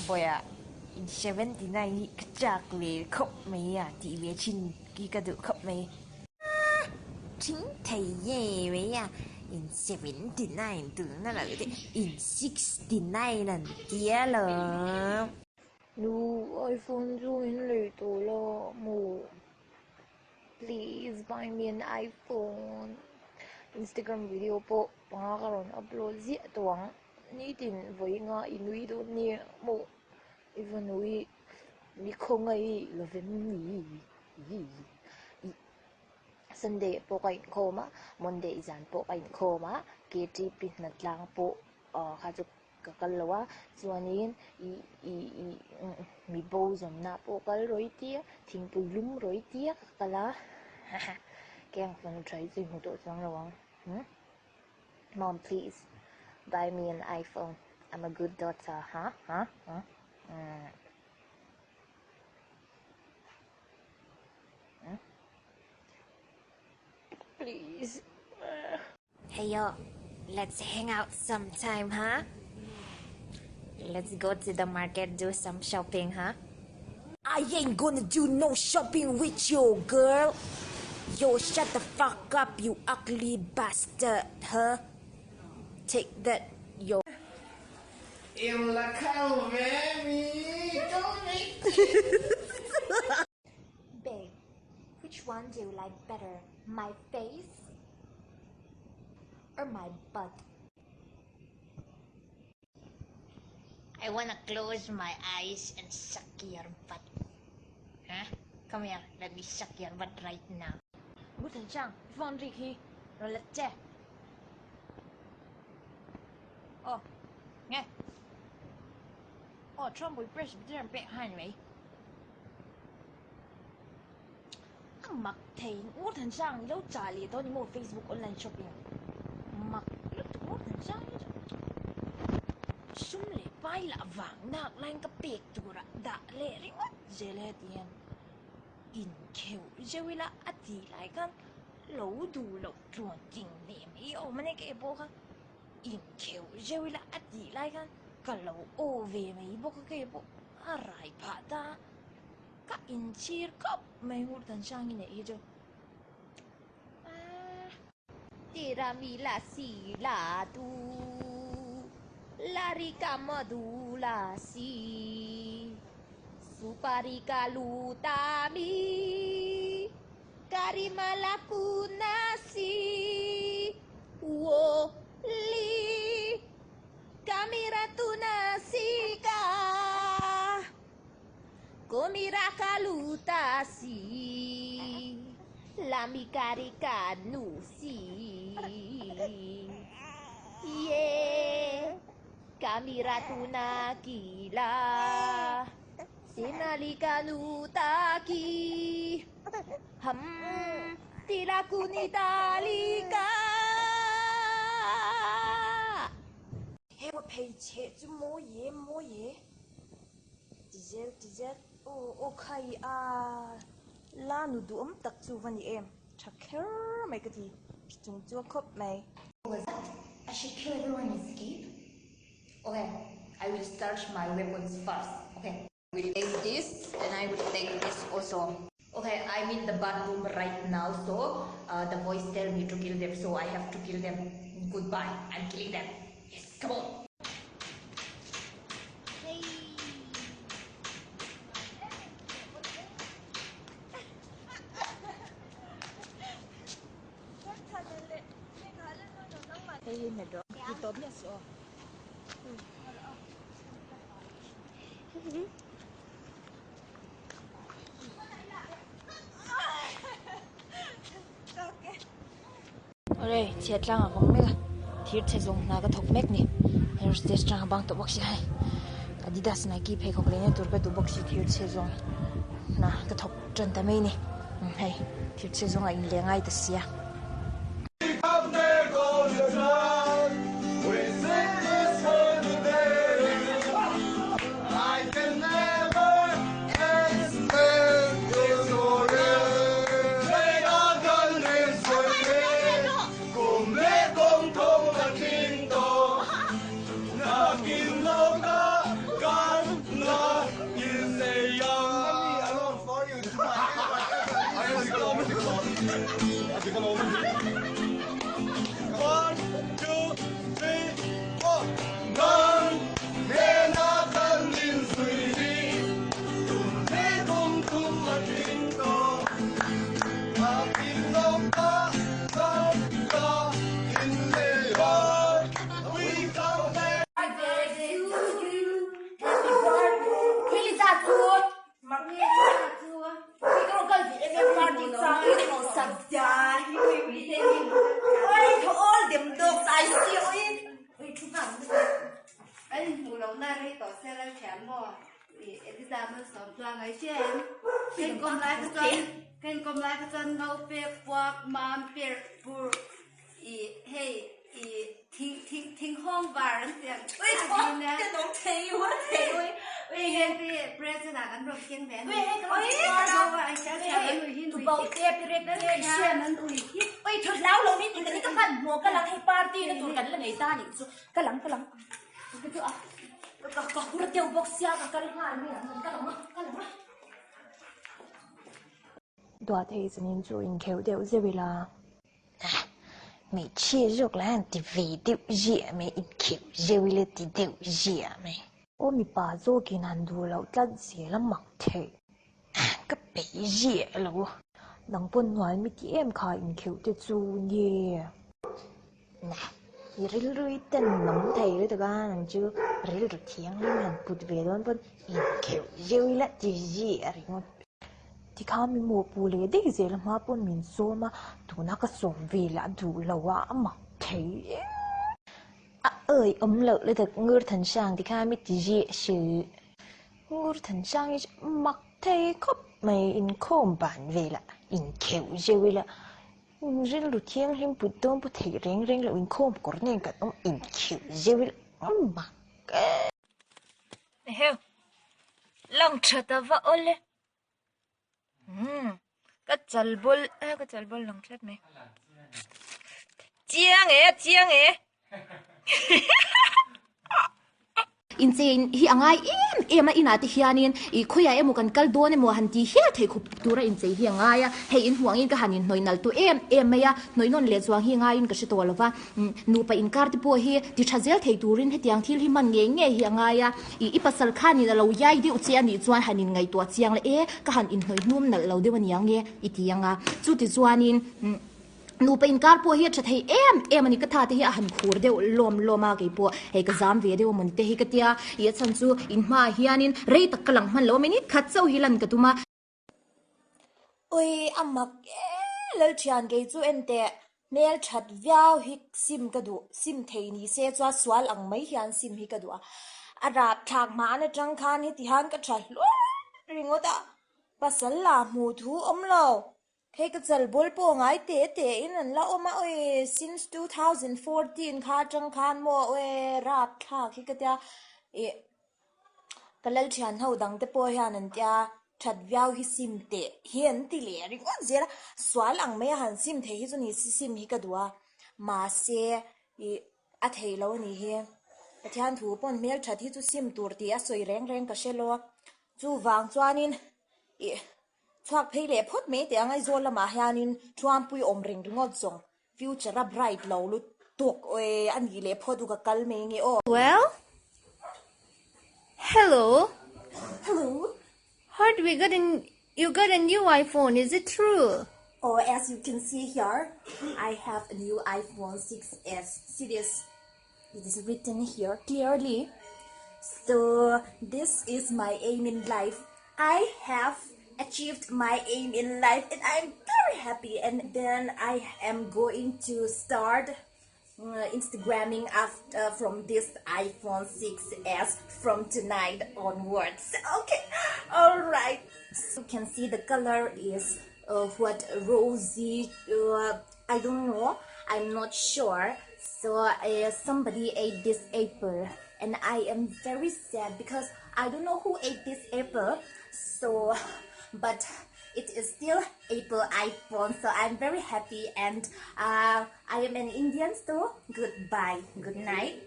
Boya in 79 exactly khóc mấy à tỷ về chín cái cái được khóc mấy chính thầy ye mấy à in 79 tưởng nó là cái in 69 lần tía là nu iPhone zo in lệ tổ lo mo please buy me an iPhone Instagram video po pangakaroon upload zia tuang ni tin voi nga inui do ni mo even we mi không ai lo ven ni Sunday po kay koma Monday izan po kay koma KT pinat lang po kaduk kakalawa suanin mi bozom na po kal roitia ting pulum roitia kakala kaya ang try to mo to sang rawang Mom, please buy me an iPhone. I'm a good daughter, huh? Please. hey yo let's hang out sometime huh let's go to the market do some shopping huh I ain't gonna do no shopping with you girl yo shut the fuck up you ugly bastard huh take that yo em là khao baby babe which one do you like better my face or my butt I wanna close my eyes and suck your butt huh come here let me suck your butt right now Bút thần trang Von Ricky rồi lật che nghe Trump với President bẹ hai này mặc thấy ngô thần trang lâu trả lý tôi đi mua Facebook online shopping mặc lúc tụi ngô thần trang sum lệ bay lạ vàng nạc lanh cái bẹc tụi ra đã lệ rí mất dễ lệ tiền in kêu dễ là ắt thì lại kan lâu đủ lâu chuẩn chỉnh niệm ý mà này cái bộ khác in kêu dễ là ắt thì lại kan cả lâu ô về mấy bộ cái bộ rai phá ta các in chia cấp mấy ngô thần trang như này chứ Tiramila si la tu Larika madula si Suparika lutami Karimalaku nasi Wo li Kamiratu nasika Komiraka lutasi Lami karika nusi Ye Kamiratu nakila Sinalika nutaki Tilaku nitalika Hewa page he tu mo ye Dessert okay la nu du tak chu van em chakher mai ka thi chung chu khop mai I should kill everyone and escape. Okay, I will start my weapons first. Okay, I will take this and I will take this also. Okay, I'm in the bathroom right now, so the voice tell me to kill them, so I have to kill them. Goodbye, I'm killing them. Yes, come on. hey này đó đi tóm nhà sữa ở đây chết lang à không biết thiệt sẽ dùng na cái thục mech nè rồi sẽ trang băng tụ bọc xí hay Adidas Nike phải không lấy tụi cái tụ bọc xí thiệt sẽ dùng na cái thục chân ta mấy nè hay thiệt sẽ dùng anh liền ngay từ xí ngô cái ra mới sớm cho ngày trên kênh công lại cái chân ngâu bẹt quạt mắm bẹt bùr hey thinh hong vào đến tiền cái nón thề quá thề ơi hiện thì president ăn rồi kiên vẹn anh sẽ tụi bao tép đi đấy đấy xem anh tụi ơi thật lão lâu đi tụi cái phần mua cái lăng hay party nó tụi cái là người ta nhỉ cái lăng cái thứ à cái nó tiêu bốc xia cái lăng hai mươi cái lăng Đoạt thì sẽ nên chú in khéo đều dễ bị là mày chia rục là thì về điệu dịa mày ít kiểu rêu lên thì điệu dịa mày ô mi bà dô kỳ nàn đùa lâu tắt dễ là mặc thế cái bé dịa luôn nắng buồn nói mi thì em khai in khéo để chú nhé nè ril rui tên nắm thầy đấy tao gan chứ ril rui thiang lên hàng bụt về đó vẫn ít kiểu rêu lên thì dịa rồi thì khá mi mua bù lệ đấy dễ là mà buồn mình xô mà tụ nó có sống về là đủ lâu à mặc thế ơi lợi lên thật ngư thần sang thì khai mi thì dịa sự ngư thần sang ấy mặc thầy khóc mày in khom bản về là in kiểu rêu là ril rui thiang lên bụt đông bụt thầy reng là in khom có nên cả ông in kiểu rêu là mặc heo lăng chặt vào ôi cái chal bol lăng chặt mày chiang ấy Insane hi angai em ina ti hianin I khoya emu kan kal don emu han ti hia thei khup tura in chei hi angai ya hei in huang in ka hanin noinal tu em ya noinon le chuang hi ngai in ka shi to lova nu pa in kar ti po hi ti thazel thei turin he tiang thil hi man nge hi angai ya I pasal khani la lo yai di uchi ani chuan hanin ngai to chiang le ka han in noi num nal lo de wan yang nge I ti anga chu ti chuanin nu pa in kar po hi that hei em ani ka tha te hi han khur de loma ke po hei ka zam ve de mon te hi ka tia ye chan chu in ma hianin rei tak kalang man lo meni khat chau hi lan ka tuma ôi amak lel chian ge chu ente nel that viao hi sim ka du sim thei ni se chwa swal ang mai hian sim hi ka du ara thak ma na tang khan hi ti han ka tha lo ringota pasal la mu thu lo Hey, cái chal bol po ngai te in an la oma oi since 2014 kha chang khan mo oi rap tha khi ka tia e kalal chan ho dang te po hian an tia that viao hi sim te hian ti le ring on zera swal ang me han sim the hi chuni sim hi ka duwa ma se e a thei lo ni hi pathian thu pon mel that hi chu sim tur ti a soi reng ka shelo chu wang chuanin e Chuak phei le phot me te angai zol lama hianin thuam pui om ring ringot zong future a bright lo lu tok oi ani le photu ka kal me nge o well hello hello heard you got a new iPhone is it true oh as you can see here I have a new iPhone 6s see this it is written here clearly so this is my aim in life I have achieved my aim in life and I'm very happy and then I am going to start Instagramming after from this iPhone 6s from tonight onwards okay all right so you can see the color is what rosy I don't know I'm not sure so somebody ate this apple and I am very sad because I don't know who ate this apple so but it is still Apple iPhone so I'm very happy and I am an Indian so goodbye good night